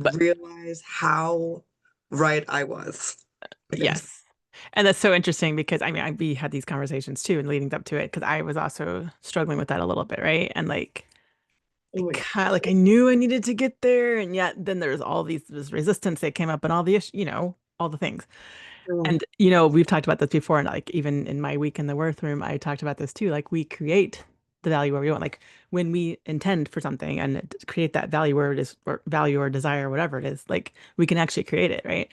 But realize how right I was. yes. And that's so interesting because I mean, we had these conversations too and leading up to it because I was also struggling with that a little bit, right? And like I Oh yeah. kind of like I knew I needed to get there, and yet then there's all these this resistance that came up and all the all the things. Mm. And we've talked about this before, and like even in my week in the worth room, I talked about this too. Like we create the value where we want. Like when we intend for something and create that value where it is, or value or desire, whatever it is, like we can actually create it, right?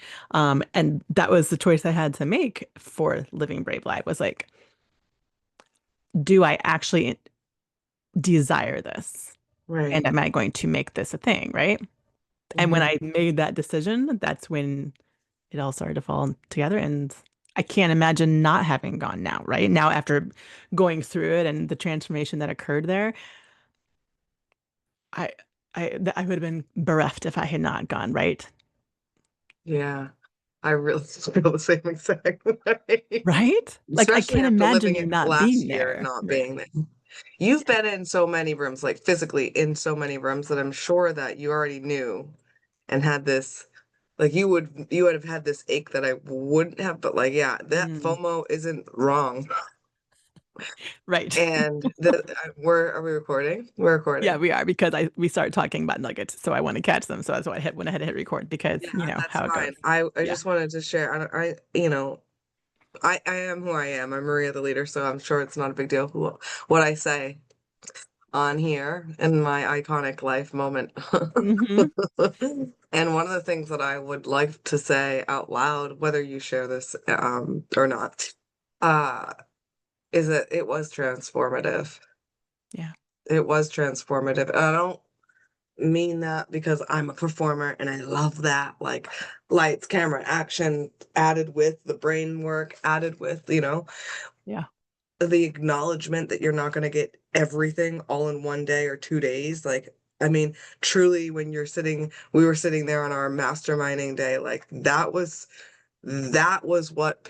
And that was the choice I had to make for living Brave Life was like, do I actually desire this? And Right. am I going to make this a thing, right? And when Mhm. I made that decision, that's when it all started to fall together. And I can't imagine not having gone now, right? Now, after going through it and the transformation that occurred there, I I would have been bereft if I had not gone, right? Yeah. I really feel the same exact way. Right? Like I Especially can't after imagine living you it not last being year and there. not Right. being there. You've been in so many rooms, like physically in so many rooms that I'm sure that you already knew and had this, like you would have had this ache that I wouldn't have, but like yeah, that Mm, FOMO isn't wrong. right. And we're are we recording? We're Yeah, recording. we are because we started talking about nuggets, so I want to catch them. So that's why went ahead and hit record because Yeah, you know that's how it goes. fine. I Yeah. just wanted to share. I am who I am. I'm Maria the leader, so I'm sure it's not a big deal what I say on here in my iconic life moment. Hmm. And one of the things that I would like to say out loud, whether you share this or not, uh, is that it was transformative. Yeah. It was transformative. And I don't mean that because I'm a performer and I love that, like lights, camera, action added with the brain work, added with, Yeah. the acknowledgement that you're not going to get everything all in one day or 2 days. Like, I mean, truly, when we were sitting there on our masterminding day, like that was what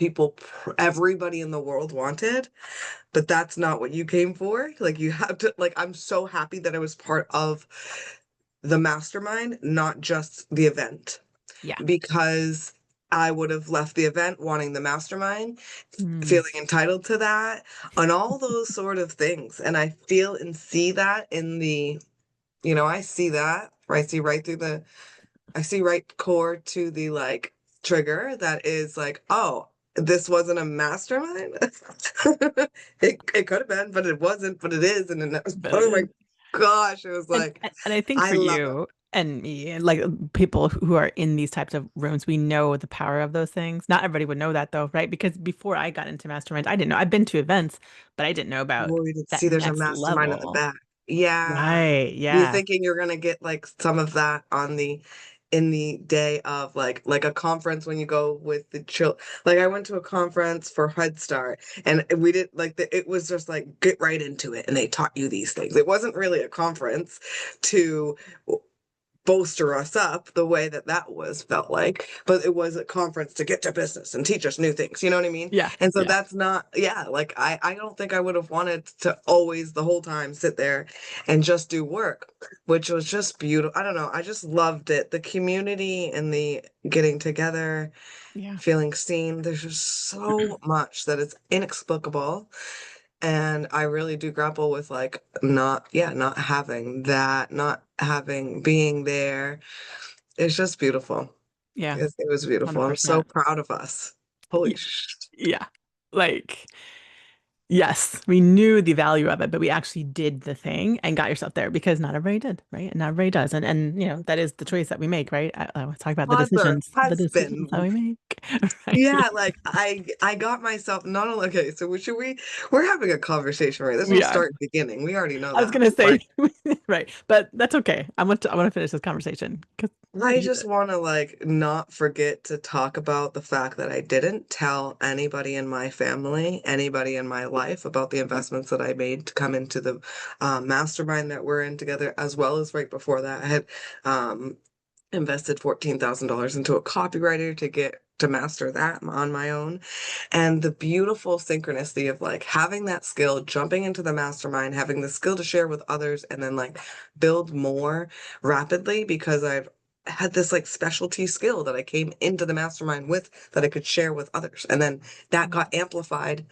everybody in the world wanted, but that's not what you came for. Like, you have to, like, I'm so happy that I was part of the mastermind, not just the event, Yeah. because I would have left the event wanting the mastermind, Mm. feeling entitled to that, and all those sort of things. And I feel and see that I see that, I see right through I see right core to the like trigger that is like, oh, this wasn't a mastermind. It could have been, but it wasn't, but it is. And then that was, But it oh my is. gosh, it was like, And I think I for love it. you and me, and like people who are in these types of rooms, we know the power of those things. Not everybody would know that though, right? Because before I got into masterminds, I didn't know. I've been to events, but I didn't know about Oh, you did that see there's a next mastermind in the level. back. Yeah. Right. You're Yeah. thinking you're gonna get like some of that on the in the day of like a conference when you go with the chill. Like I went to a conference for Head Start and we did like it was just like get right into it and they taught you these things. It wasn't really a conference to bolster us up the way that was felt like, but it was a conference to get to business and teach us new things, you know what I mean? Yeah. And so Yeah. that's not, yeah, like I don't think I would have wanted to always the whole time sit there and just do work, which was just beautiful. I don't know, I just loved it, the community and the getting together, Yeah. feeling seen. There's just so much that is inexplicable, and I really do grapple with like not having that, not having being there. It's just beautiful. Yeah. It was beautiful. I'm so 100%. proud of us. Holy Y- sh. Yeah. Like yes, we knew the value of it, but we actually did the thing and got yourself there because not everybody did, right? And not everybody does. And that is the choice that we make, right? I was talking about Father, the decisions that husband. we make, right? Yeah, like I got myself not only okay, so we're having a conversation, right? This We will are. start beginning. We already know I was that. gonna But say, right, but that's okay. I want to finish this conversation because I just want to like not forget to talk about the fact that I didn't tell anybody in my family, anybody in my life about the investments that I made to come into the mastermind that we're in together, as well as right before that, I had um, invested $14,000 into a copywriter to get to master that on my own. And the beautiful synchronicity of like having that skill, jumping into the mastermind, having the skill to share with others, and then like build more rapidly because I've had this like specialty skill that I came into the mastermind with that I could share with others. And then that got amplified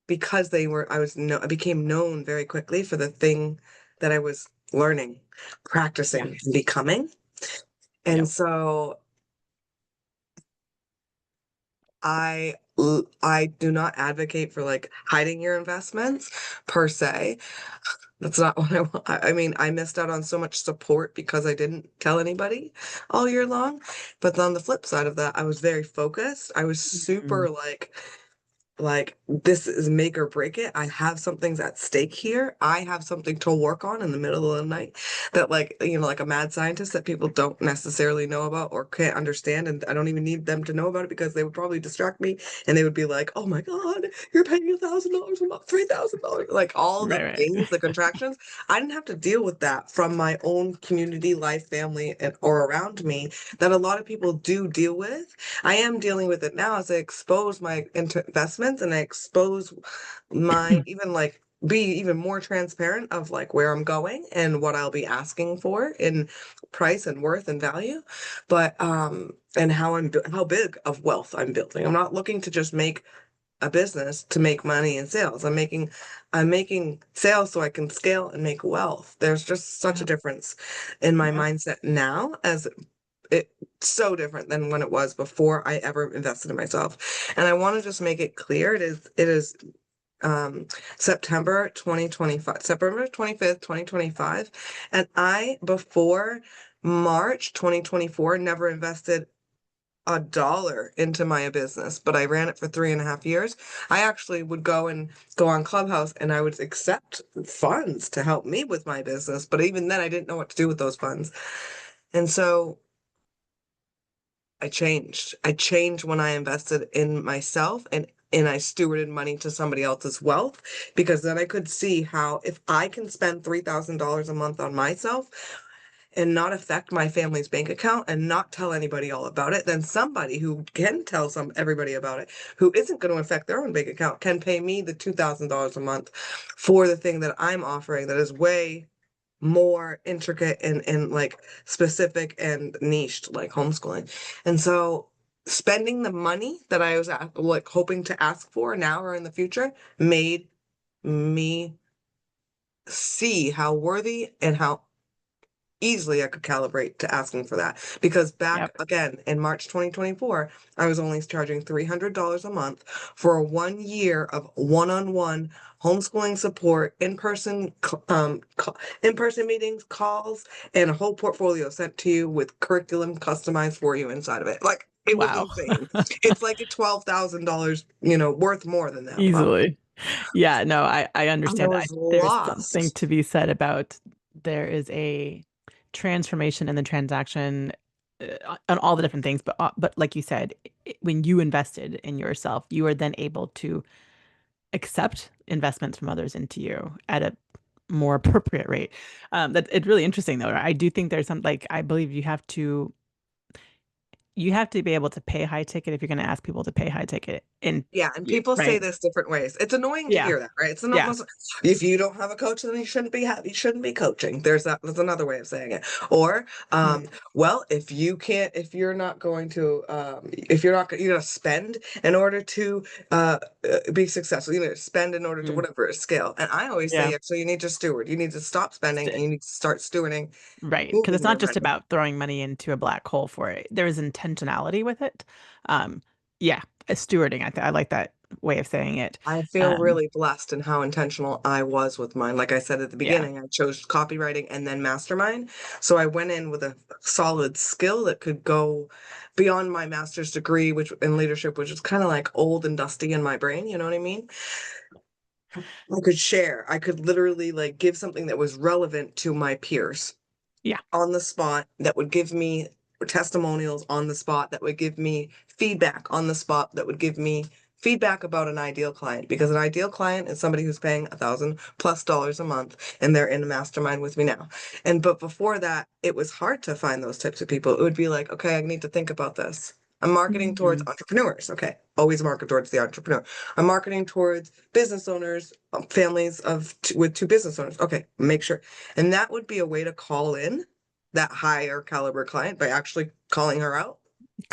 because I became known very quickly for the thing that I was learning, Yeah. practicing, and becoming. And Yep. so I do not advocate for like hiding your investments per se. That's not what I want. I mean, I missed out on so much support because I didn't tell anybody all year long. But on the flip side of that, I was very focused. I was Mhm. super like this is make or break it. I have something's at stake here. I have something to work on in the middle of the night that like, like a mad scientist that people don't necessarily know about or can't understand. And I don't even need them to know about it because they would probably distract me and they would be like, oh my God, you're paying $1,000 a month, $3,000, like all the Right, right. things, the contractions. I didn't have to deal with that from my own community, life, family, and or around me that a lot of people do deal with. I am dealing with it now as I expose my investments and I expose my even like be even more transparent of like where I'm going and what I'll be asking for in price and worth and value, but and how big of wealth I'm building. I'm not looking to just make a business to make money in sales. I'm making sales so I can scale and make wealth. There's just such a Yeah. difference in my Yeah. mindset now as it's so different than when it was before I ever invested in myself. And I want to just make it clear it is um September 2025, September 25th, 2025. And I before March 2024 never invested a dollar into my business, but I ran it for 3.5 years. I actually would go on Clubhouse and I would accept funds to help me with my business. But even then I didn't know what to do with those funds. And so I changed. I changed when I invested in myself and I stewarded money to somebody else's wealth because then I could see how if I can spend $3,000 a month on myself and not affect my family's bank account and not tell anybody all about it, then somebody who can tell everybody about it, who isn't going to affect their own bank account, can pay me the $2,000 a month for the thing that I'm offering that is way more intricate and like specific and niched like homeschooling. And so spending the money that I was like hoping to ask for now or in the future made me see how worthy and how easily I could calibrate to asking for that. Because back Yep. again in March 2024, I was only charging $300 a month for 1 year of one-on-one homeschooling support, in-person meetings, calls, and a whole portfolio sent to you with curriculum customized for you inside of it. Like it was Wow. insane. It's like a $12,000, worth more than that, probably. Easily. Yeah, no, I I understand. was There's something lost. to be said about there is a transformation in the transaction on all the different things, but like you said, when you invested in yourself, you are then able to accept investments from others into you at a more appropriate rate. That it's really interesting though. I do think there's some like I believe you have to be able to pay high ticket if you're going to ask people to pay high ticket in Yeah, and you, people say right? this different ways. It's annoying to Yeah. hear that, right? It's Yeah. almost if you don't have a coach, then you shouldn't be coaching. There's another way of saying it. Or, Mm, well, if you're not going to, if you're gonna spend in order to be successful. Spend in order to mm, whatever scale. And I always say, yeah. yeah, so you need to steward. You need to stop spending and you need to start stewarding, Right. Because it's moving not your just money. about throwing money into a black hole for it. There is intentionality with it. Um, yeah, stewarding. I like that way of saying it. I feel Um, really blessed in how intentional I was with mine. Like I said at the yeah. beginning, I chose copywriting and then mastermind. So I went in with a solid skill that could go beyond my master's degree, which in leadership, which is kind of like old and dusty in my brain. You know what I mean? I could share. I could literally like give something that was relevant to my peers Yeah. on the spot that would give me testimonials on the spot that would give me feedback on the spot that would give me feedback about an ideal client because an ideal client is somebody who's paying $1,000+ a month and they're in a mastermind with me now. But before that it was hard to find those types of people. It would be like, okay, I need to think about this. I'm marketing towards Mhm. entrepreneurs. Okay, always market towards the entrepreneur. I'm marketing towards business owners, families with two business owners. Okay, make sure. And that would be a way to call in that higher caliber client by actually calling her out.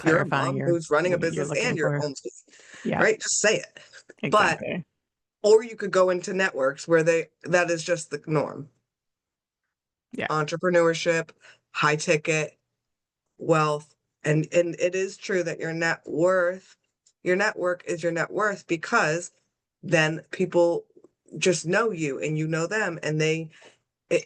You're a Clarifying mom your who's running a what you're business and looking you're for. homeschooling, Yeah, right? Just say it. But, exactly. or you could go into networks where that is just the norm. Yeah. Entrepreneurship, high ticket, wealth, and it is true that your network is your net worth because then people just know you and you know them and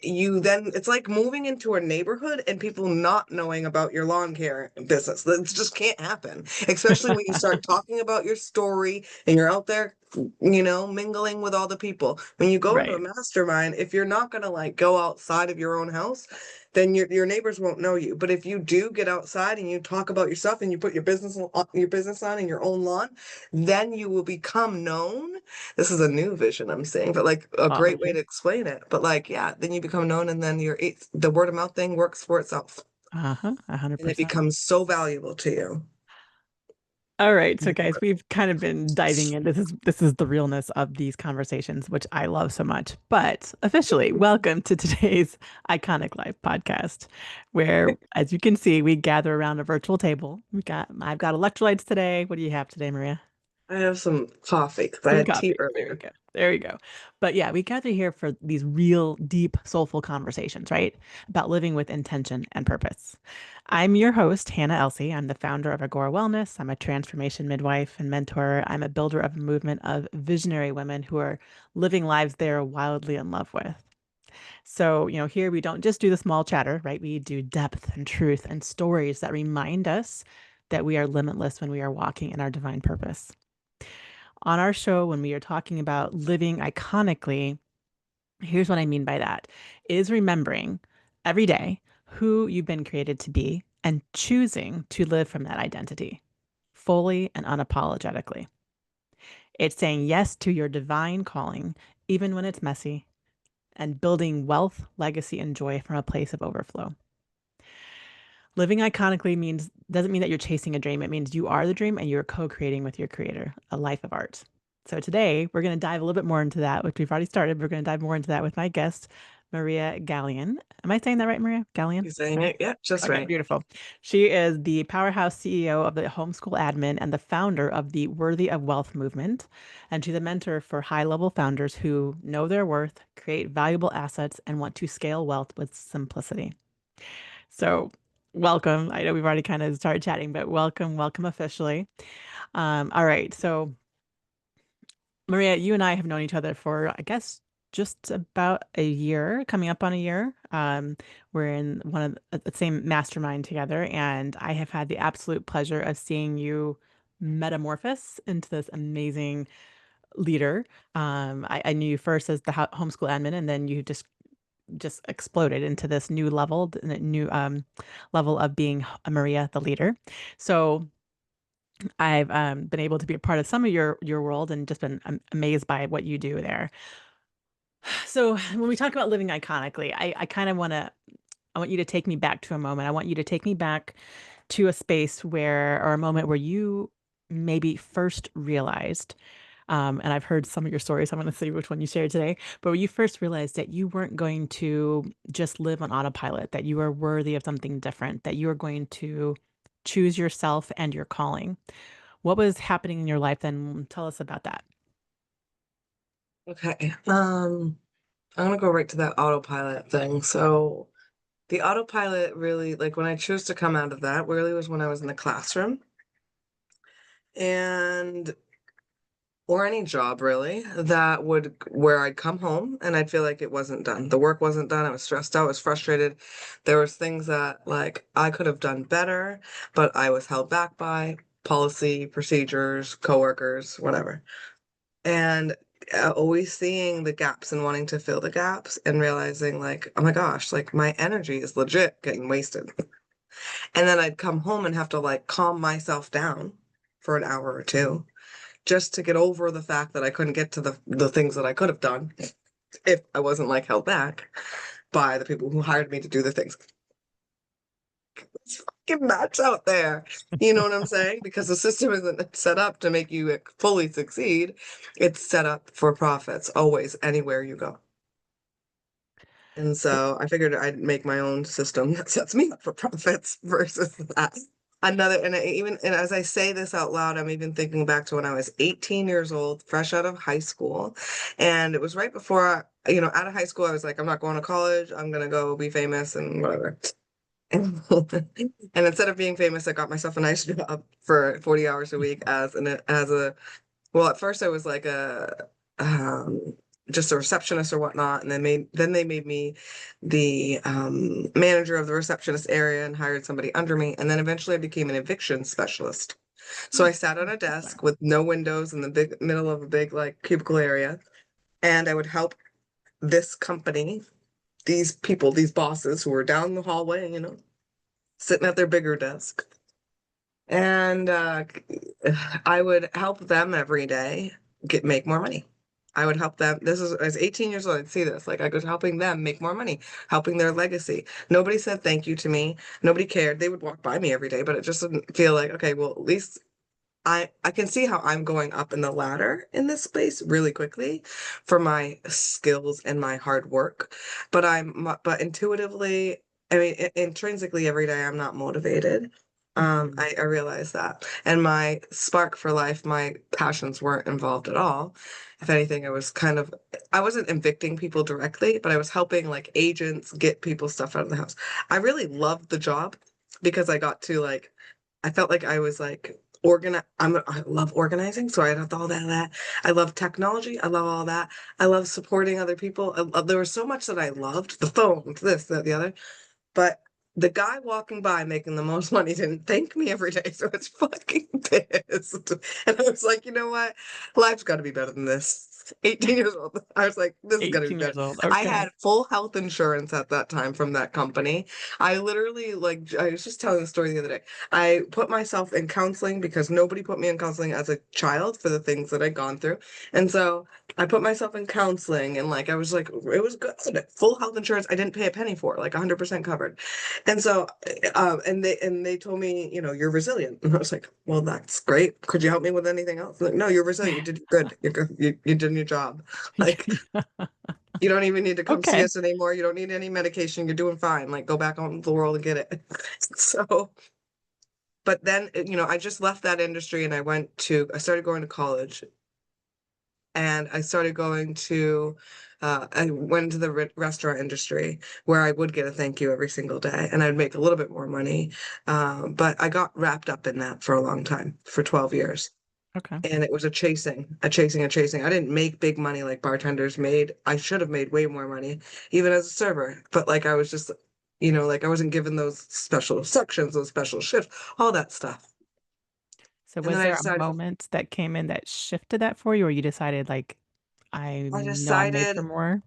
you then it's like moving into a neighborhood and people not knowing about your lawn care business. That just can't happen, especially when you start talking about your story and you're out there, mingling with all the people. When you go into a Right. mastermind, if you're not going to like go outside of your own house, then your neighbors won't know you. But if you do get outside and you talk about yourself and you put your business on in your own lawn, then you will become known. This is a new vision I'm saying, but like a great way Awesome. to explain it. But like, yeah, then you become known and then the word of mouth thing works for itself Uh-huh. and it 100%. becomes so valuable to you. All right, so guys, we've kind of been diving in. This is the realness of these conversations, which I love so much. But officially, welcome to today's Iconic Life podcast, where, as you can see, we gather around a virtual table. I've got electrolytes today. What do you have today, Maria? I have some coffee because I Some had tea coffee. There we earlier. go. There we go. But yeah, we gather here for these real, deep, soulful conversations, right? About living with intention and purpose. I'm your host, Hannah Elsie. I'm the founder of Agora Wellness. I'm a transformation midwife and mentor. I'm a builder of a movement of visionary women who are living lives they're wildly in love with. So, here we don't just do the small chatter, right? We do depth and truth and stories that remind us that we are limitless when we are walking in our divine purpose. On our show, when we are talking about living iconically, here's what I mean by that is remembering every day who you've been created to be and choosing to live from that identity fully and unapologetically. It's saying yes to your divine calling, even when it's messy, and building wealth, legacy, and joy from a place of overflow. Living iconically means doesn't mean that you're chasing a dream. It means you are the dream and you're co-creating with your creator, a life of art. So today we're going to dive a little bit more into that, which we've already started. We're going to dive more into that with my guest, Maria Galyean. Am I saying that right, Maria? Galyean? You saying Sorry. it? Yeah, just Okay, right. beautiful. She is the powerhouse CEO of the Homeschool Admin and the founder of the Worthy of Wealth movement. And she's a mentor for high-level founders who know their worth, create valuable assets, and want to scale wealth with simplicity. So, welcome. I know we've already kind of started chatting, but welcome officially. All right. So, Maria, you and I have known each other for, I guess, just about a year, coming up on a year. We're in one of the same mastermind together, and I have had the absolute pleasure of seeing you metamorphose into this amazing leader. I knew you first as the homeschool admin, and then you just exploded into this new level, new level of being a Maria, the leader. So I've been able to be a part of some of your world and just been amazed by what you do there. So when we talk about living iconically, I kind of I want you to take me back to a moment. I want you to take me back to a space where, or a moment where you maybe first realized, and I've heard some of your stories. So I'm going to see which one you shared today, but when you first realized that you weren't going to just live on autopilot, that you are worthy of something different, that you are going to choose yourself and your calling. What was happening in your life then? Tell us about that. Okay. I'm gonna go right to that autopilot thing. So the autopilot really, like when I chose to come out of that, really was when I was in the classroom and or any job really that would where I'd come home and I'd feel like it wasn't done. The work wasn't done. I was stressed out, I was frustrated. There was things that like I could have done better, but I was held back by policy, procedures, coworkers, whatever. And always seeing the gaps and wanting to fill the gaps and realizing like, oh my gosh, like my energy is legit getting wasted. And then I'd come home and have to like calm myself down for an hour or two just to get over the fact that I couldn't get to the things that I could have done if I wasn't like held back by the people who hired me to do the things. It's fucking nuts out there. You know what I'm saying? Because the system isn't set up to make you fully succeed. It's set up for profits always, anywhere you go. And So, so I figured I'd make my own system that sets me up for profits versus that. Another, and and as I say this out loud, I'm even thinking back to when I was 18 years old, fresh out of high school. And it was right before out of high school, I was like, I'm not going to college. I'm going to go be famous and whatever. And, and instead of being famous, I got myself a nice job for 40 hours a week as a well, at first I was like a um just a receptionist or whatnot, and then they made me the manager of the receptionist area and hired somebody under me, and then eventually I became an eviction specialist. So I sat on a interesting. desk with no windows in the big middle of a big like cubicle area, and I would help this company, these people, these bosses who were down the hallway, sitting at their bigger desk. And I would help them every day make more money. I would help them. This is as 18 years old, I'd see this. Like I was helping them make more money, helping their legacy. Nobody said thank you to me. Nobody cared. They would walk by me every day, but it just didn't feel like, okay, well, at least I can see how I'm going up in the ladder in this space really quickly for my skills and my hard work. But intuitively, I mean, intrinsically every day I'm not motivated. Mhm. I realize that. And my spark for life, my passions weren't involved at all. If anything, I wasn't evicting people directly, but I was helping like agents get people stuff out of the house. I really loved the job because I got to like, I felt like I was like I love organizing, so I love all that. I love technology. I love all that. I love supporting other people. There was so much that I loved. The phones, this, that, the other. But the guy walking by making the most money didn't thank me every day, so it's fucking pissed. And I was like, you know what? Life's got to be better than this. 18 years old. I was like, this is got to be 18 better. years old. I Okay. had full health insurance at that time from that company. I literally, like, I was just telling the story the other day. I put myself in counseling because nobody put me in counseling as a child for the things that I'd gone through. And so I put myself in counseling and like I was like it was good. Full health insurance I didn't pay a penny for, like 100% covered. And so and they told me, you're resilient. And I was like, well, that's great. Could you help me with anything else? Like, no, you're resilient. You did good. You're good. You did your job. Like you don't even need to come see Okay. us anymore. You don't need any medication. You're doing fine. Like go back out into the world and get it. So but then, I just left that industry and I started going to college and I went into the restaurant industry where I would get a thank you every single day and I'd make a little bit more money. But I got wrapped up in that for a long time, for 12 years. Okay. And it was a chasing, a chasing, a chasing. I didn't make big money like bartenders made. I should have made way more money, even as a server. But like I was just, like I wasn't given those special sections, those special shifts, all that stuff. So And then was I there a decided, moment that came in that shifted that for you, or you decided like, I I know I'm made decided for more?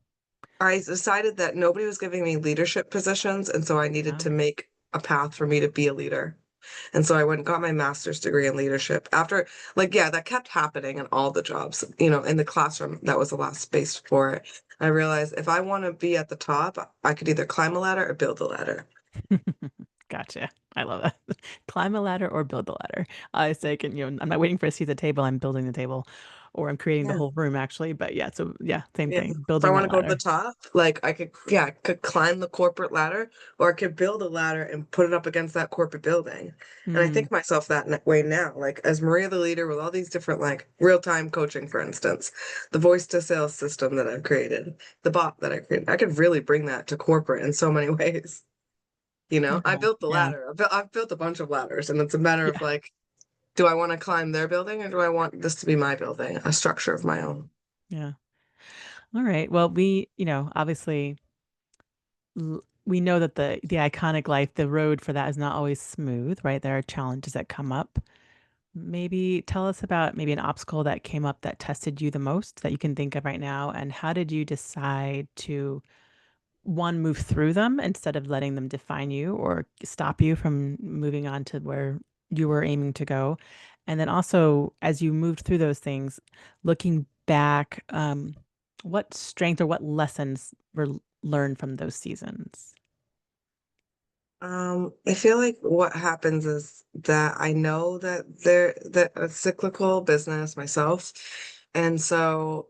I decided that nobody was giving me leadership positions, and so I needed Oh. to make a path for me to be a leader. And so I went and got my master's degree in leadership. After, like, yeah, that kept happening in all the jobs, in the classroom, that was the last space for it. I realized if I want to be at the top, I could either climb a ladder or build a ladder. Gotcha. I love that. Climb a ladder or build a ladder. I say, I'm not waiting for a seat at the table. I'm building the table, or I'm creating the Yeah. whole room actually. But yeah, so yeah, same Yeah. thing. If I Building want that to go to the ladder. top, like I could climb the corporate ladder, or I could build a ladder and put it up against that corporate building. And I Mm, think myself that way now, like as Maria the leader with all these different like real-time coaching, for instance, the voice to sales system that I've created, the bot that I created, I could really bring that to corporate in so many ways. I okay. built the Yeah. ladder. I've built a bunch of ladders, and it's a matter of Yeah. like, do I want to climb their building or do I want this to be my building, a structure of my own? Yeah. All right. Well, obviously we know that the iconic life, the road for that is not always smooth, right? There are challenges that come up. Maybe tell us about maybe an obstacle that came up that tested you the most that you can think of right now, and how did you decide to one, move through them instead of letting them define you or stop you from moving on to where you were aiming to go? And then also, as you moved through those things, looking back, what strength or what lessons were learned from those seasons? I feel like what happens is that I know that a cyclical business myself. And so,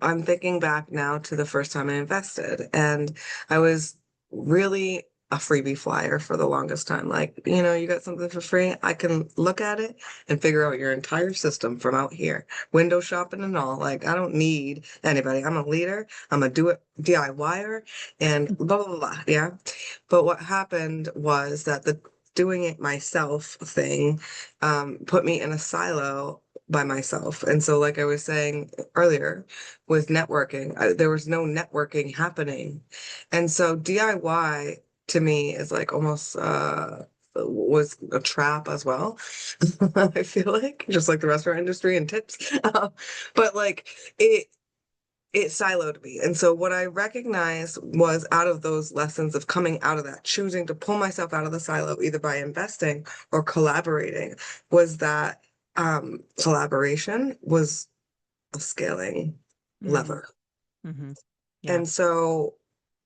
I'm thinking back now to the first time I invested, and I was really a freebie flyer for the longest time. Like, you got something for free, I can look at it and figure out your entire system from out here, window shopping and all. Like, I don't need anybody. I'm a leader, I'm a do it DIYer, and blah, blah, blah, blah. Yeah. But what happened was that the doing it myself thing put me in a silo by myself. And so, like I was saying earlier, with networking, there was no networking happening. And so DIY to me is like almost was a trap as well. I feel like just like the restaurant industry and tips. But like it siloed me. And so what I recognized was out of those lessons of coming out of that, choosing to pull myself out of the silo, either by investing or collaborating, was that collaboration was a scaling Mm, lever. hmm. Yeah. And so,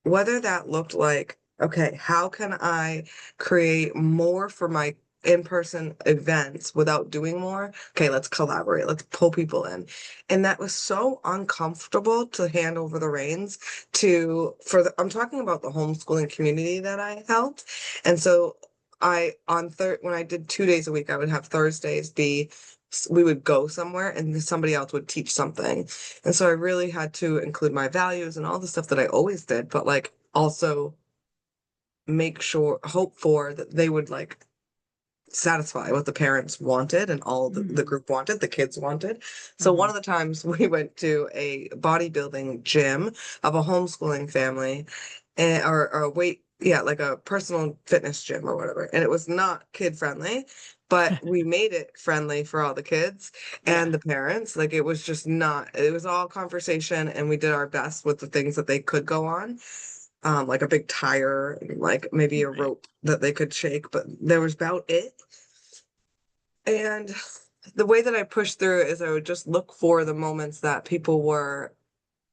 whether that looked like, okay, how can I create more for my in-person events without doing more? Okay, let's collaborate. Let's pull people in. And that was so uncomfortable to hand over the reins I'm talking about the homeschooling community that I helped. And so when I did 2 days a week, I would have Thursdays we would go somewhere and somebody else would teach something. And so I really had to include my values and all the stuff that I always did, but like also hope for that they would like satisfy what the parents wanted and all the Mm. group wanted, the kids wanted. So one Hmm. of the times we went to a bodybuilding gym of a homeschooling family or wait, yeah, like a personal fitness gym or whatever. And it was not kid friendly, but we made it friendly for all the kids Yeah. and the parents. Like it was just not, it was all conversation and we did our best with the things that they could go on. Like a big tire, like maybe a Right. rope that they could shake, but there was about it. And the way that I pushed through it is I would just look for the moments that people were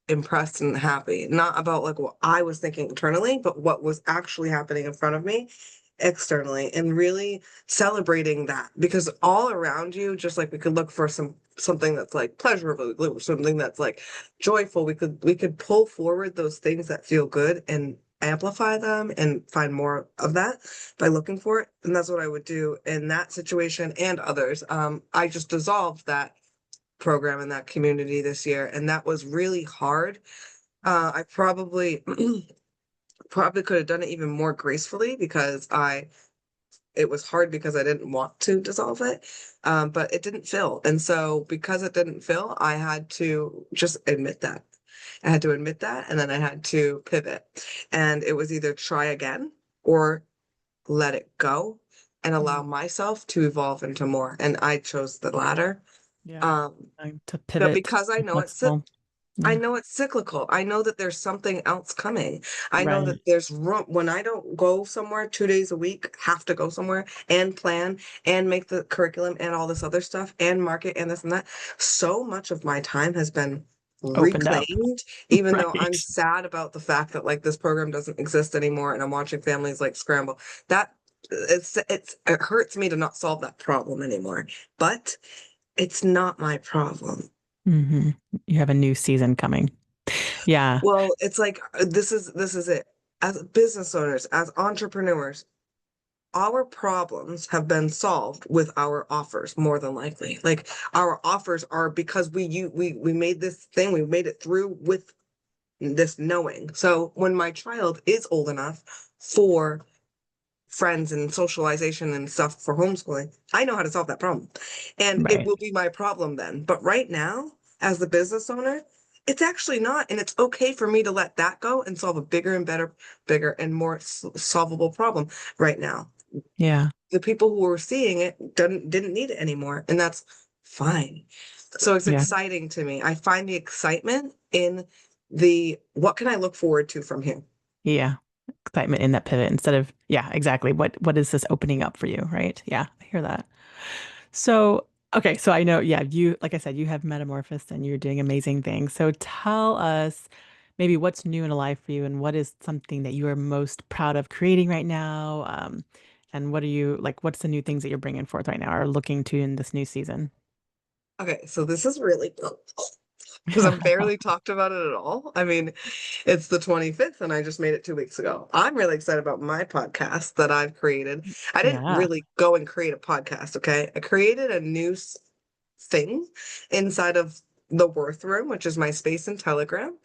impressed and happy, not about like what I was thinking internally, but what was actually happening in front of me externally, and really celebrating that because all around you, just like we could look for something that's like pleasurable, we could look for something that's like joyful, we could pull forward those things that feel good and amplify them and find more of that by looking for it. And that's what I would do in that situation and others. I just dissolved that program in that community this year, and that was really hard. I probably could have done it even more gracefully because I it was hard because I didn't want to dissolve it, but it didn't fill, and so because it didn't fill, I had to just admit that. I had to admit that, and then I had to pivot, and it was either try again or let it go and allow Mm. myself to evolve into more, and I chose the latter. Yeah. Um, Time to but pivot, because be flexible. I Yeah. know it's cyclical. I know that there's something else coming. I know Right. that there's room when I don't go somewhere 2 days a week, have to go somewhere and plan and make the curriculum and all this other stuff and market and this and that. So much of my time has been Opened up. reclaimed, even though I'm Right. sad about the fact that like this program doesn't exist anymore and I'm watching families like scramble. That it hurts me to not solve that problem anymore. But it's not my problem. Hmm. You have a new season coming. Yeah. Well, it's like this is it. As business owners, as entrepreneurs, our problems have been solved with our offers more than likely. Like our offers are because we made this thing, we made it through with this knowing. So when my child is old enough for friends and socialization and stuff for homeschooling, I know how to solve that problem. And it Right. will be my problem then. But right now, as the business owner, it's actually not. And it's okay for me to let that go and solve a bigger and better, bigger and more solvable problem right now. Yeah. The people who were seeing it didn't need it anymore. And that's fine. So it's Yeah. exciting to me. I find the excitement in the what can I look forward to from here? Yeah. Excitement in that pivot instead of, yeah, exactly. What is this opening up for you? Right. Yeah. I hear that. So, okay, so I know, yeah, you, like I said, you have metamorphosed and you're doing amazing things. So tell us maybe what's new and alive for you and what is something that you are most proud of creating right now? And what are you like, what's the new things that you're bringing forth right now or looking to in this new season? Okay, so this is really because I've barely talked about it at all. I mean, it's the 25th and I just made it 2 weeks ago. I'm really excited about my podcast that I've created. I didn't Yeah. really go and create a podcast, okay? I created a new thing inside of the Worth Room, which is my space in Telegram,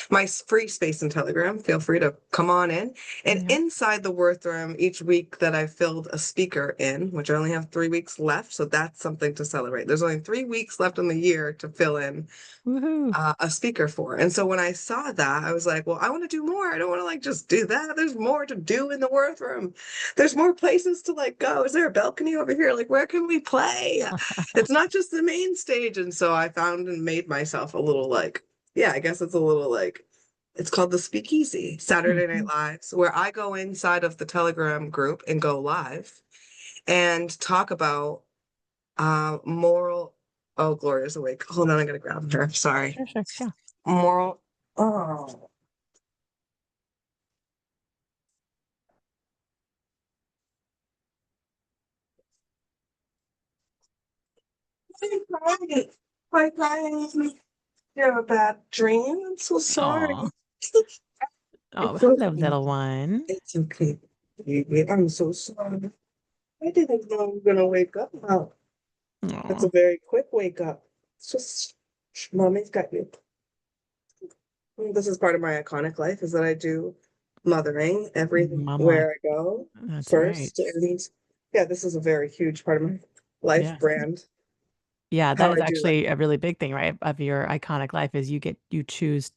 my free space in Telegram. Feel free to come on in. And Yeah. inside the Worth Room, each week that I filled a speaker in, which I only have 3 weeks left, so that's something to celebrate. There's only 3 weeks left in the year to fill in Woohoo. a speaker for. And so when I saw that, I was like, well, I want to do more. I don't want to like just do that. There's more to do in the Worth Room. There's more places to like go. Is there a balcony over here? Like, where can we play? It's not just the main stage. And so I found and made myself a little like, yeah, I guess it's a little like, it's called the Speakeasy Saturday Night Mhm. Lives, where I go inside of the Telegram group and go live and talk about moral. Oh, Gloria's awake. Hold on, I gotta grab her. Sorry. Sure, sure. Yeah. Moral. Oh. I'm crying. I'm crying. You have a bad dream. I'm so sorry. Aw. Oh, It's hello, okay. little one. It's okay. Baby. I'm so sorry. I didn't know you were gonna wake up now. That's Aw. a very quick wake up. It's just mommy's got you. This is part of my iconic life is that I do mothering Mom life. everywhere I go That's right. first. And yeah, this is a very huge part of my life Yeah. brand, Yeah, how that is I do that. actually a really big thing, right? Of your iconic life is you choose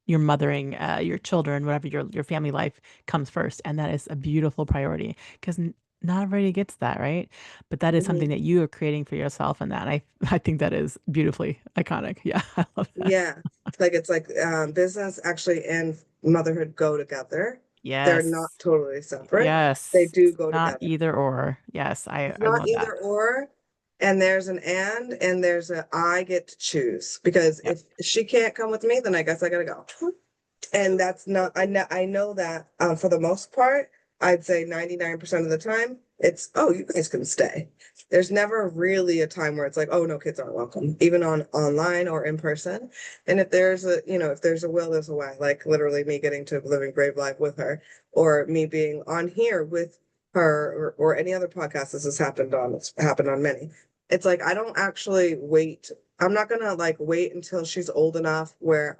your mothering, your children, whatever your family life comes first, and that is a beautiful priority because not everybody gets that, right? But that is something Mhm. that you are creating for yourself, and that I think that is beautifully iconic. Yeah, I love that. Yeah, like it's like business actually and motherhood go together. They're not Yes, totally separate. They yes, do go not together. either or. Yes, It's I not love either that. or, and there's an and there's a I get to choose because Yep. if she can't come with me, then I guess I gotta go. And that's not, I know that for the most part, I'd say 99% of the time, it's, oh, you guys can stay. There's never really a time where it's like, oh, no, kids aren't welcome, even on online or in person. And if there's a, if there's a will, there's a way, like literally me getting to live a brave life with her, or me being on here with her, or any other podcast this has happened on, it's happened on many. It's like, I don't actually wait. I'm not gonna like wait until she's old enough where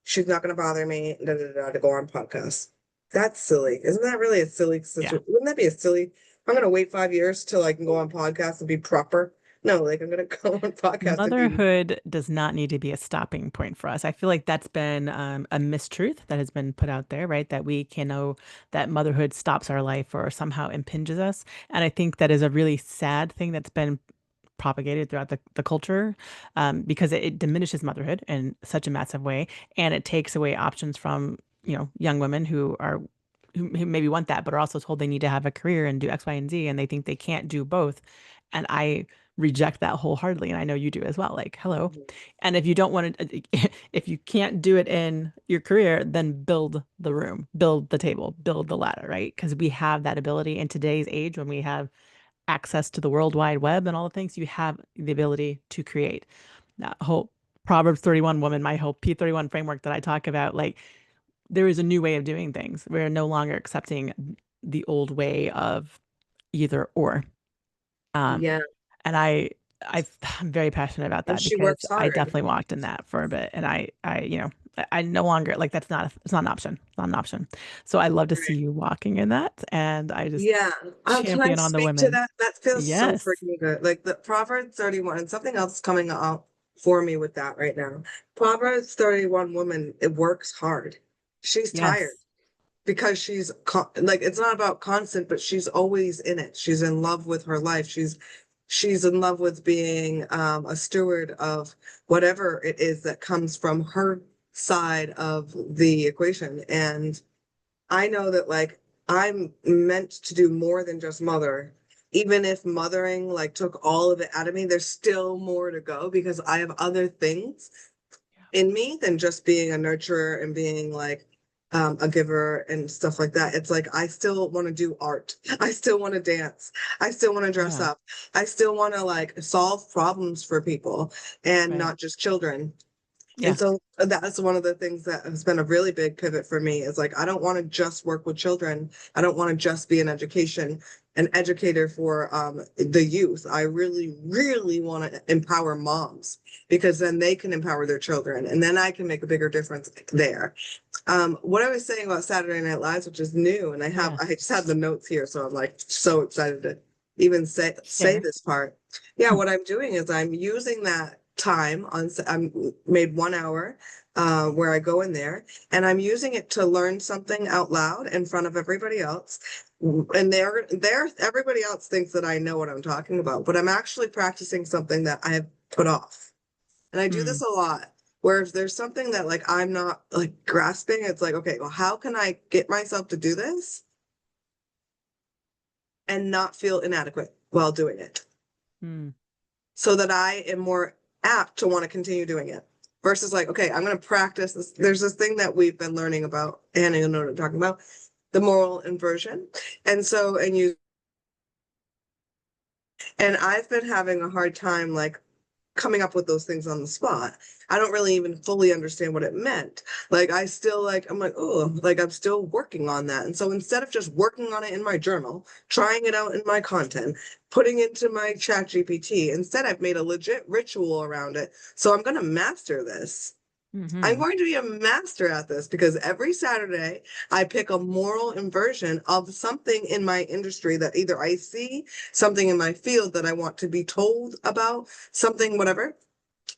she's not going to bother me to go on podcasts. That's silly. Isn't that really a silly Yeah. situation? Wouldn't that be a silly? I'm going to wait 5 years till I can go on podcasts and be proper. No, like I'm going to go on podcast and be. Motherhood does not need to be a stopping point for us. I feel like that's been a mistruth that has been put out there, right? That we can know that motherhood stops our life or somehow impinges us. And I think that is a really sad thing that's been propagated throughout the culture because it diminishes motherhood in such a massive way. And it takes away options from, young women who maybe want that, but are also told they need to have a career and do X, Y, and Z, and they think they can't do both. And I reject that wholeheartedly, and I know you do as well. Like, hello. And if you don't want to, if you can't do it in your career, then build the room, build the table, build the ladder, right? Because we have that ability in today's age when we have access to the World Wide Web and all the things, you have the ability to create that whole Proverbs 31 woman, my whole P31 framework that I talk about. Like, there is a new way of doing things. We're no longer accepting the old way of either or. Um, Yeah, and I'm very passionate about and that she because works I hard. definitely walked in that for a bit, and I no longer like it's not an option. It's not an option. So I love to see Right. you walking in that, and I just Yeah. Can I champion on the speak to women. that? That feels so Yes, freaking good. Like the Proverbs 31 and something else coming up for me with that right now. Proverbs 31 woman, it works hard. She's tired yes, because like it's not about constant, but she's always in it. She's in love with her life. She's in love with being a steward of whatever it is that comes from her side of the equation. And I know that like I'm meant to do more than just mother. Even if mothering like took all of it out of me, there's still more to go because I have other things in me than just being a nurturer and being like a giver and stuff like that. It's like I still want to do art. I still want to dance. I still want to dress yeah, up. I still want to like solve problems for people and right. not just children. Yeah. And so that's one of the things that has been a really big pivot for me is like, I don't want to just work with children. I don't want to just be an educator for the youth. I really, really want to empower moms because then they can empower their children and then I can make a bigger difference there. What I was saying about Saturday Night Live, which is new, and Yeah. I just had the notes here, so I'm like so excited to even say Share. this part. Yeah, Hmm. what I'm doing is I'm using that time I'm made 1 hour where I go in there and I'm using it to learn something out loud in front of everybody else. And everybody else thinks that I know what I'm talking about, but I'm actually practicing something that I have put off. And I do Hmm. this a lot. Where if there's something that like I'm not like grasping, it's like, okay, well, how can I get myself to do this and not feel inadequate while doing it Hmm. so that I am more apt to want to continue doing it versus like, okay, I'm going to practice this. There's this thing that we've been learning about, and you know what I'm talking about, the moral inversion. And so, and I've been having a hard time like coming up with those things on the spot. I don't really even fully understand what it meant. Like I still like I'm like, oh, like I'm still working on that. And so instead of just working on it in my journal, trying it out in my content, putting into my chat GPT, instead I've made a legit ritual around it. So I'm gonna master this. I'm Hmm. going to be a master at this because every Saturday I pick a moral inversion of something in my industry that either I see, something in my field that I want to be told about, something, whatever.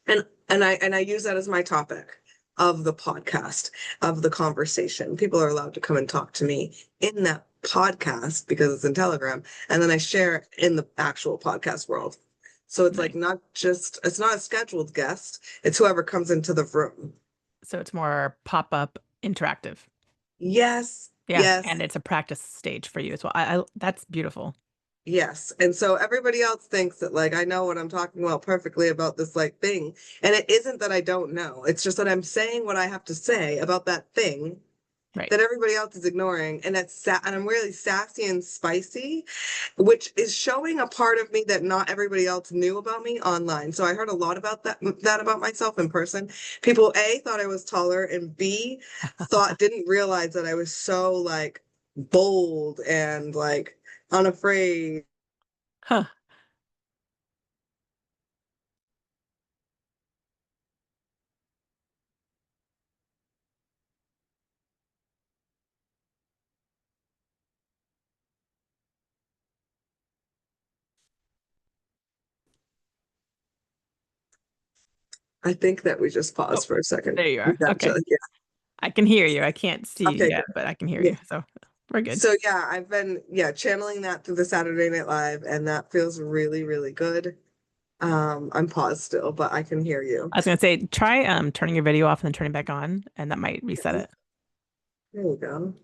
And I use that as my topic of the podcast, of the conversation. People are allowed to come and talk to me in that podcast because it's in Telegram. And then I share it in the actual podcast world. So it's like Nice. it's not a scheduled guest, it's whoever comes into the room. So it's more pop-up interactive. Yes, Yeah. And yes, it's a practice stage for you as well. That's beautiful. yes. And so everybody else thinks that like I know what I'm talking about perfectly about this like thing. And it isn't that I don't know. It's just that I'm saying what I have to say about that thing Right. that everybody else is ignoring. And and I'm really sassy and spicy, which is showing a part of me that not everybody else knew about me online. So I heard a lot about that about myself in person. People A thought I was taller and B thought didn't realize that I was so like bold and like unafraid. Huh. I think that we just Oh, paused for a second. there you We are. got Okay. to, yeah. I can hear you. I can't see you Okay, yet, good. but I can hear Yeah. you. So we're good. So yeah, I've been channeling that through the Saturday Night Live, and that feels really, really good. I'm paused still, but I can hear you. I was gonna say try turning your video off and then turning it back on, and that might reset Okay, it. there we go.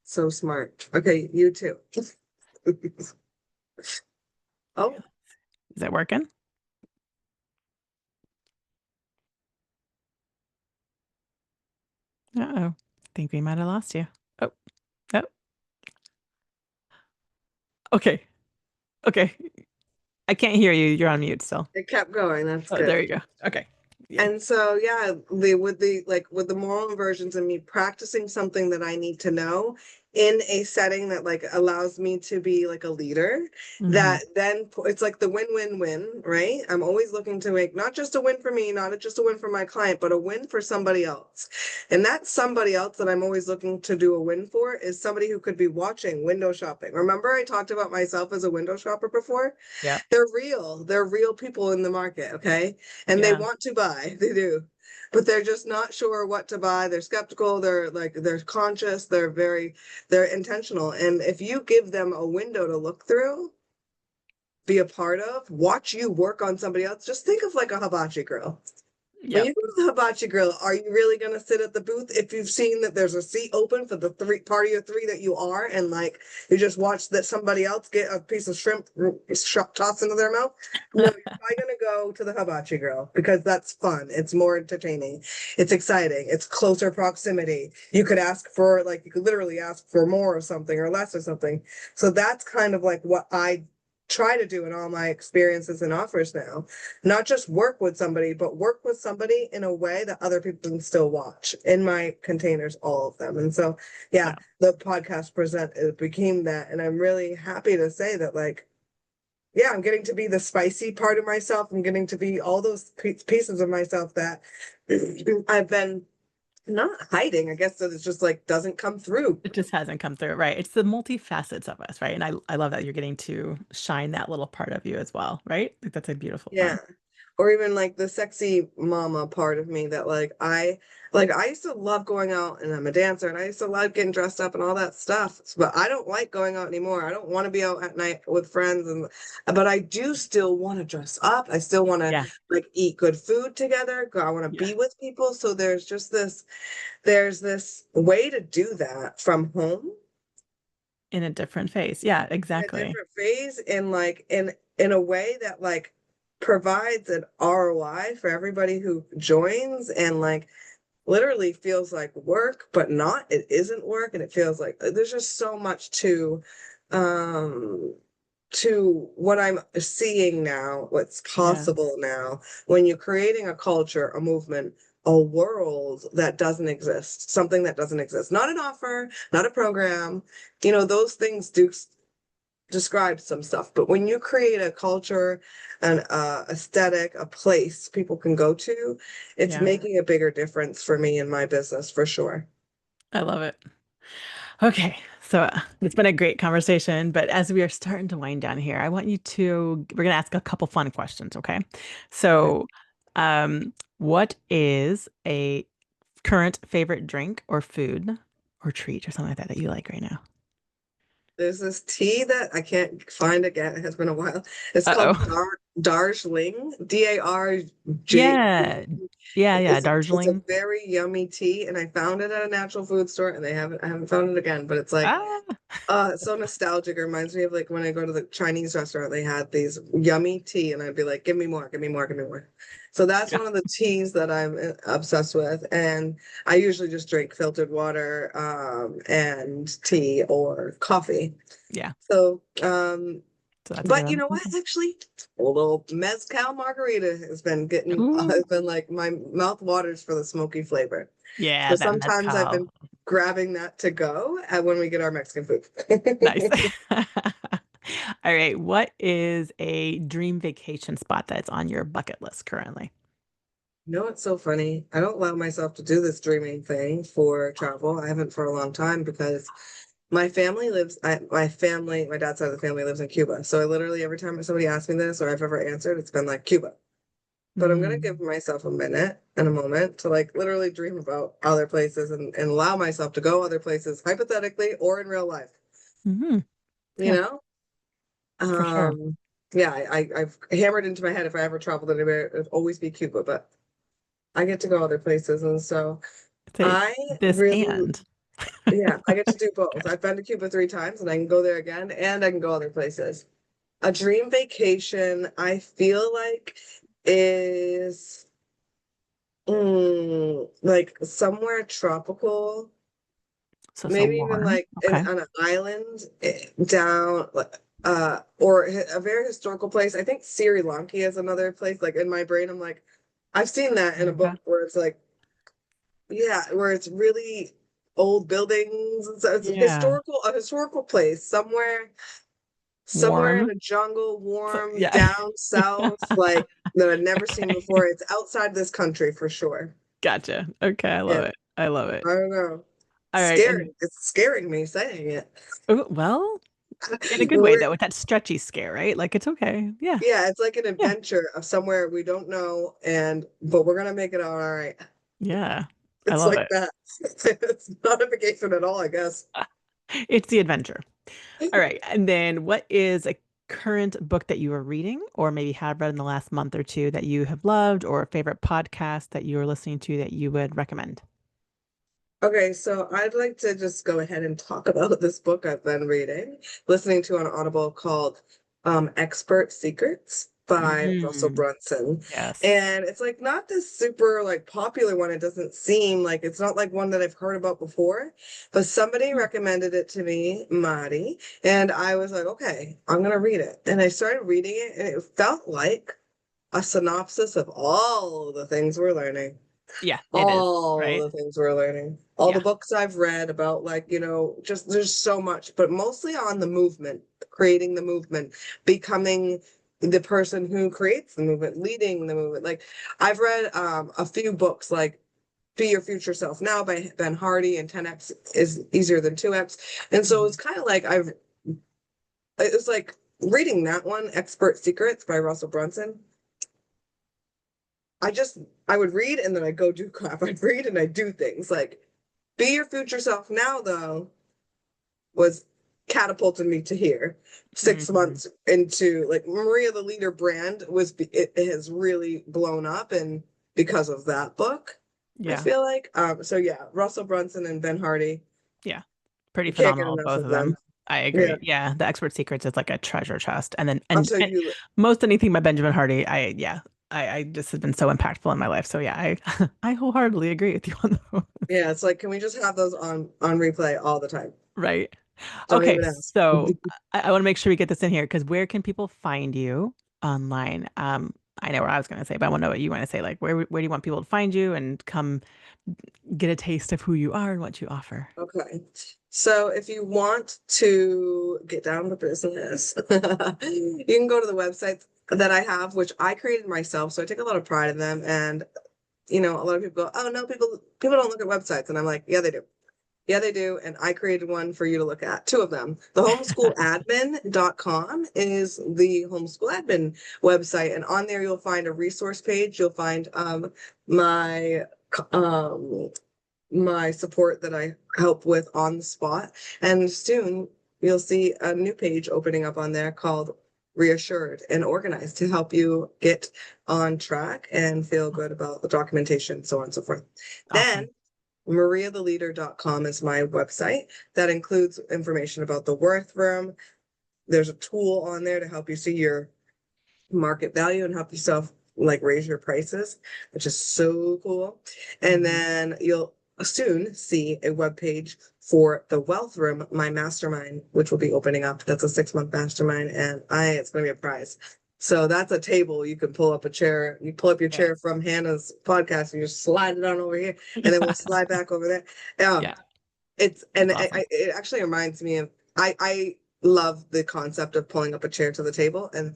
So smart. Okay, you too. Okay. Oh, Is it working? Uh-oh. Think we might have lost you. Oh, oh, okay. Okay. I can't hear you. You're on mute still. it kept going. That's Oh, there you good. go. Okay. Yeah. And so, yeah, with the moral inversions and me practicing something that I need to know in a setting that like allows me to be like a leader, Hmm. that then it's like the win-win-win, right? I'm always looking to make not just a win for me, not just a win for my client, but a win for somebody else. And that somebody else that I'm always looking to do a win for is somebody who could be watching window shopping. Remember, I talked about myself as a window shopper before? Yeah. They're real. They're real people in the market, okay? And they Yeah. want to buy. They do. But they're just not sure what to buy. They're skeptical. They're conscious. They're intentional. And if you give them a window to look through, be a part of, watch you work on somebody else, just think of like a hibachi girl. When Yep. you go to the hibachi grill, are you really going to sit at the booth if you've seen that there's a seat open for the three party of three that you are, and like you just watch that somebody else get a piece of shrimp tossed into their mouth? No, you're probably going to go to the hibachi grill because that's fun. It's more entertaining. It's exciting. It's closer proximity. You could ask for like you could literally ask for more of something or less of something. So that's kind of like what I try to do in all my experiences and offers now. Not just work with somebody, but work with somebody in a way that other people can still watch in my containers, all of them. And so, yeah, Yeah. the podcast present it became that. And I'm really happy to say that, like, yeah, I'm getting to be the spicy part of myself. I'm getting to be all those pieces of myself that I've been not hiding. I guess that it's just like doesn't come through. It just hasn't come through, right? It's the multifacets of us, right? And I love that you're getting to shine that little part of you as well, right? Like that's a beautiful Yeah. thing. Or even like the sexy mama part of me that I used to love going out, and I'm a dancer, and I used to love getting dressed up and all that stuff. But I don't like going out anymore. I don't want to be out at night with friends, and but I do still want to dress up. I still want to Yeah. like eat good food together. I want to Yeah. be with people. So there's this way to do that from home In a different phase. Yeah, in a exactly. different phase, and like in a way that like provides an ROI for everybody who joins, and like literally feels like work, but not, it isn't work. And it feels like there's just so much um to what I'm seeing now, what's Yeah. possible now when you're creating a culture, a movement, a world that doesn't exist, something that doesn't exist, not an offer, not a program. Those things do describe some stuff, but when you create a culture, an aesthetic, a place people can go to, it's Yeah. making a bigger difference for me in my business for sure. I love it. Okay. So it's been a great conversation, but as we are starting to wind down here, I want you to, we're going to ask a couple fun questions, okay? Okay. So, what is a current favorite drink or food or treat or something like that that you like right now? There's this tea that I can't find again. It has been a while. It's called Uh-oh. Darjeeling, Darj. Yeah. Yeah, yeah. It's a Darjeeling. very yummy tea, and I found it at a natural food store, and I haven't found it again. But it's like, Ah, it's so nostalgic. It reminds me of like when I go to the Chinese restaurant, they had these yummy tea, and I'd be like, give me more, give me more, give me more. So that's yeah. one of the teas that I'm obsessed with. And I usually just drink filtered water, and tea or coffee. Yeah. So, So that's a good but you one. know what? Actually, a little mezcal margarita Ooh. has been like my mouth waters for the smoky flavor. Yeah, So that sometimes I've mezcal. been grabbing that to go when we get our Mexican food. Nice. All right. What is a dream vacation spot that's on your bucket list currently? It's so funny. I don't allow myself to do this dreaming thing for travel. I haven't for a long time because my dad's side of the family lives in Cuba. So I literally, every time somebody asks me this or I've ever answered, it's been like Cuba. But I'm gonna give Mm. myself a minute and a moment to like literally dream about other places, and allow myself to go other places, hypothetically or in real life, Hmm. you Yeah, know? for sure. Um, yeah, I've hammered into my head if I ever traveled anywhere, it'd always be Cuba, but I get to go other places. And so Say I this really, and. yeah, I get to do both. I've been to Cuba 3 times, and I can go there again, and I can go other places. A dream vacation, I feel like, is like somewhere tropical, So maybe even warm. like Okay. on an island, down, or a very historical place. I think Sri Lanka is another place. Like in my brain, I'm like, I've seen that in a Okay. book where it's like, yeah, where it's really old buildings. And so it's Yeah. a historical place somewhere in Warm. a jungle, So, warm, yeah. down south, like that I've never seen Okay. before. It's outside this country for sure. Gotcha. Okay. I love Yeah, it. I love it. I don't know. All right. And It's scaring me saying it. oh, well, in a good way We're, though, with that stretchy scare, right? Like it's okay. Yeah. yeah, it's like an Yeah. adventure of somewhere we don't know, and but we're gonna make it all right. Yeah. I It's love like it. that. It's not a vacation at all, I guess. It's the adventure. All right. And then what is a current book that you are reading or maybe have read in the last month or two that you have loved or a favorite podcast that you are listening to that you would recommend? Okay, so I'd like to just go ahead and talk about this book I've been listening to on Audible called Expert Secrets. by Russell Mm, Brunson. yes. And it's like not this super like popular one. It doesn't seem like it's not like one that I've heard about before, but somebody Hmm. recommended it to me, Madi, and I was like, okay, I'm gonna read it. And I started reading it, and it felt like a synopsis of all the things we're learning. Yeah, it is, All right? the things we're learning, all the Yeah. books I've read about, like, just there's so much, but mostly on the movement, creating the movement, becoming the person who creates the movement, leading the movement. Like, I've read a few books like Be Your Future Self Now by Ben Hardy and 10x is easier than 2x. And so it's Mhm. kind of like it's like reading that one, Expert Secrets by Russell Brunson. I just I would read and then I go do crap. I'd read and I do things. Like Be Your Future Self Now though was catapulted me to here. Six Mhm. months into, like, Maria the Leader brand it has really blown up, and because of that book, I Yeah. feel like so yeah, Russell Brunson and Ben Hardy. Yeah. Pretty You can't get phenomenal, enough both of of them. them. I Yeah. agree. Yeah, the Expert Secrets is like a treasure chest. And then I'll and, tell and you, most anything by Benjamin Hardy, I just have been so impactful in my life. So yeah, I I wholeheartedly agree with you on those. yeah, it's like, can we just have those on replay all the time? Right. Don't Okay, even ask. so I want to make sure we get this in here because where can people find you online? I know what I was going to say, but I want to know what you want to say. Like, where do you want people to find you and come get a taste of who you are and what you offer? Okay. So if you want to get down to business, you can go to the websites that I have, which I created myself. So I take a lot of pride in them. And, a lot of people go, oh no, people don't look at websites. And I'm like, yeah, they do. Yeah, they do. And I created one for you to look at, two of them. The homeschooladmin.com is the homeschool admin website. And on there, you'll find a resource page. You'll find my um, my support that I help with on the spot. And soon you'll see a new page opening up on there called Reassured and Organized to help you get on track and feel good about the documentation, so on and so forth. Then Awesome. mariatheleader.com is my website that includes information about the Worth Room. There's a tool on there to help you see your market value and help yourself, like, raise your prices, which is so cool. And Hmm. then you'll soon see a web page for the Wealth Room, my mastermind, which will be opening up. That's a 6-month mastermind, and it's going to be a prize. So that's a table you can pull up a chair. You pull up your Yeah. chair from Hannah's podcast and you slide it on over here, and then we'll slide back over there. Yeah, It's and that's awesome. it actually reminds me of I love the concept of pulling up a chair to the table, and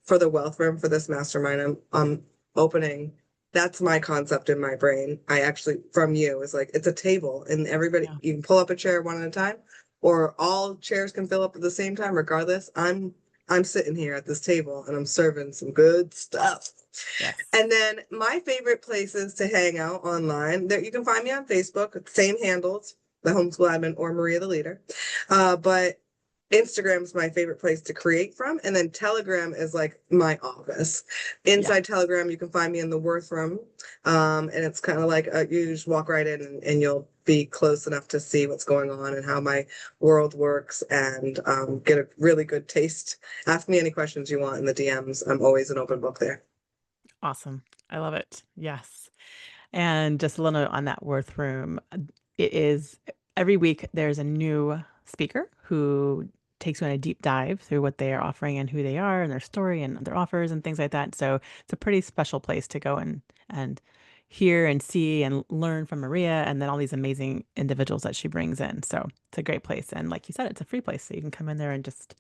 for the wealth room for this mastermind I'm opening, that's my concept in my brain. I actually, from you, is like, it's a table and everybody, Yeah. you can pull up a chair one at a time, or all chairs can fill up at the same time. Regardless, I'm sitting here at this table and I'm serving some good stuff. Yes. And then my favorite places to hang out online, there you can find me on Facebook, same handles, the homeschool admin or Maria the Leader. But Instagram is my favorite place to create from. And then Telegram is like my office. Yeah. Inside Telegram, you can find me in the Worth Room. And it's kind of like you just walk right in, and you'll be close enough to see what's going on and how my world works, and get a really good taste. Ask me any questions you want in the DMs. I'm always an open book there. Awesome. I love it. Yes. And just a little note on that Worth Room. It is every week there's a new speaker who takes you on a deep dive through what they are offering and who they are and their story and their offers and things like that. So it's a pretty special place to go and hear and see and learn from Maria and then all these amazing individuals that she brings in. So it's a great place. And like you said, it's a free place. So you can come in there and just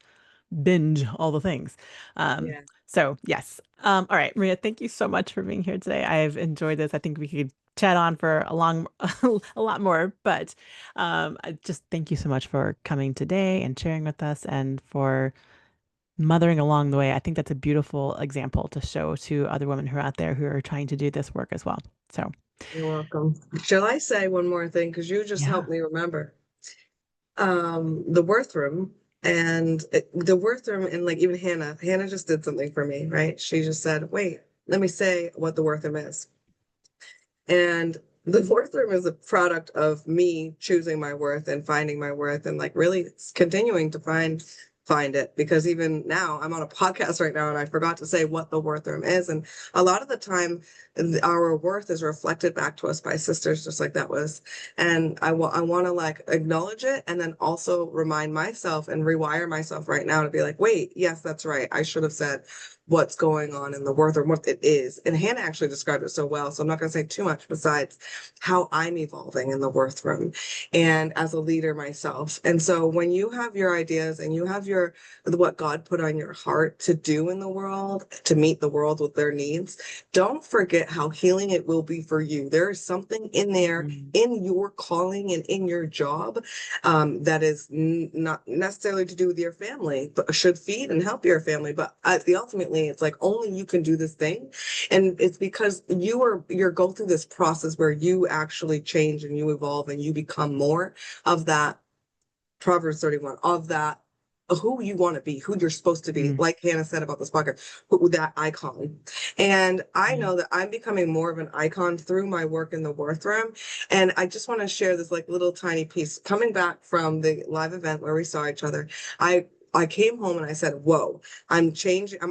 binge all the things. Um, Yeah. so yes. All right, Maria, thank you so much for being here today. I've enjoyed this. I think we could chat on for a long, a lot more, but I just thank you so much for coming today and sharing with us and for mothering along the way. I think that's a beautiful example to show to other women who are out there who are trying to do this work as well. So You're welcome. Shall I say one more thing? Because you just yeah. helped me remember. The Worth Room the Worth Room, and like, even Hannah just did something for me, right? She just said, wait, let me say what the Worth Room is. And the Worth Room is a product of me choosing my worth and finding my worth, and like really continuing to find find it, because even now I'm on a podcast right now and I forgot to say what the worth room is. And a lot of the time, our worth is reflected back to us by sisters, just like that was. And I want to like acknowledge it and then also remind myself and rewire myself right now to be like, wait, yes, that's right. I should have said what's going on in the worth room, what it is. And Hannah actually described it so well. So I'm not going to say too much besides how I'm evolving in the worth room and as a leader myself. And so when you have your ideas and you have your what God put on your heart to do in the world, to meet the world with their needs, don't forget how healing it will be for you. There is something in there Mm. in your calling and in your job that is not necessarily to do with your family, but should feed and help your family. But ultimately, it's like only you can do this thing, and it's because you're go through this process where you actually change and you evolve and you become more of that Proverbs 31, of that who you want to be, who you're supposed to be, Mm. like Hannah said about this podcast, who, that icon. And I Yeah. know that I'm becoming more of an icon through my work in the worth room. And I just want to share this like little tiny piece. Coming back from the live event where we saw each other, I came home and I said, whoa, I'm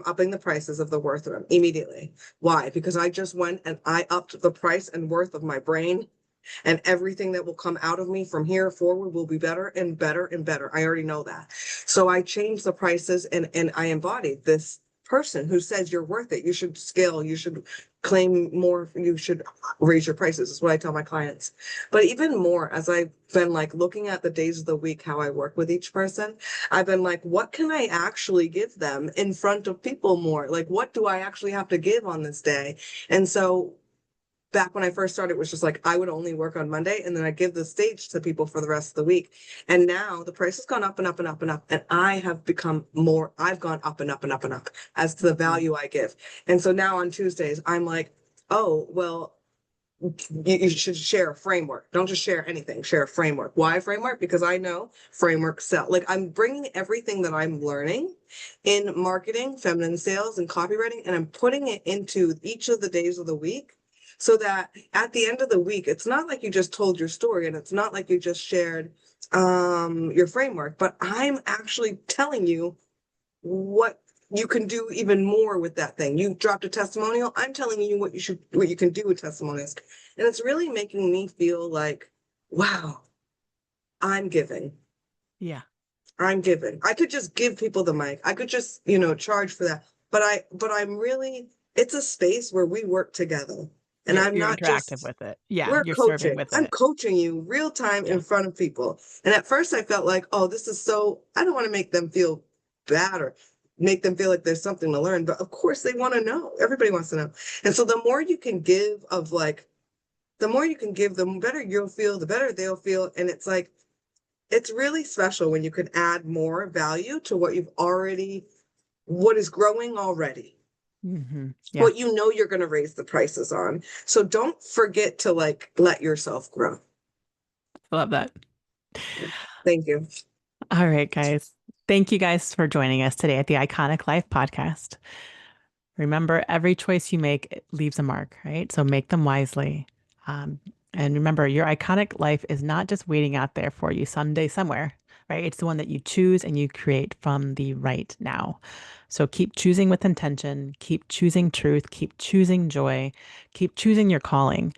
upping the prices of the worth room immediately. Why? Because I just went and I upped the price and worth of my brain, and everything that will come out of me from here forward will be better and better and better. I already know that. So I changed the prices, and I embodied this person who says you're worth it. You should scale, you should claim more, you should raise your prices, is what I tell my clients. But even more, as I've been like looking at the days of the week, how I work with each person, I've been like, what can I actually give them in front of people more? Like, what do I actually have to give on this day? And so back when I first started, it was just like I would only work on Monday and then I give the stage to people for the rest of the week. And now the price has gone up and up and up and up. And I have become more, I've gone up and up and up and up as to the Mm. value I give. And so now on Tuesdays, I'm like, oh, well, you should share a framework. Don't just share anything, share a framework. Why a framework? Because I know frameworks sell. Like I'm bringing everything that I'm learning in marketing, feminine sales, and copywriting, and I'm putting it into each of the days of the week so that at the end of the week, it's not like you just told your story and it's not like you just shared your framework, but I'm actually telling you what you can do even more with that thing. You dropped a testimonial. I'm telling you what you can do with testimonials. And it's really making me feel like, wow, I'm giving. Yeah. I'm giving. I could just give people the mic. I could just, charge for that. But I'm really, it's a space where we work together. And I'm You're not interactive just, with it. Yeah. we're You're serving coaching. with I'm it. coaching you real time in Yeah. front of people. And at first I felt like, oh, this is so, I don't want to make them feel bad or make them feel like there's something to learn. But of course they want to know. Everybody wants to know. And so the more you can give of like, the more you can give, the better you'll feel, the better they'll feel. And it's like, it's really special when you can add more value to what you've already, what is growing already, Yeah. what you're going to raise the prices on. So don't forget to like let yourself grow. I love that. Thank you. All right, guys. Thank you guys for joining us today at the Iconic Life podcast. Remember, every choice you make leaves a mark, right? So make them wisely. Um, and remember, your iconic life is not just waiting out there for you someday, somewhere, right? It's the one that you choose and you create from the right now. So keep choosing with intention, keep choosing truth, keep choosing joy, keep choosing your calling.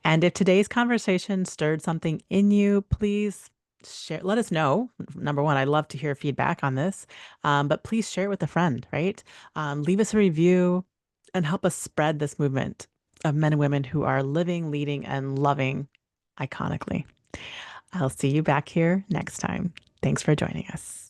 And if today's conversation stirred something in you, please share, let us know. Number one, I'd love to hear feedback on this, but please share it with a friend, right? Leave us a review and help us spread this movement of men and women who are living, leading, and loving iconically. I'll see you back here next time. Thanks for joining us.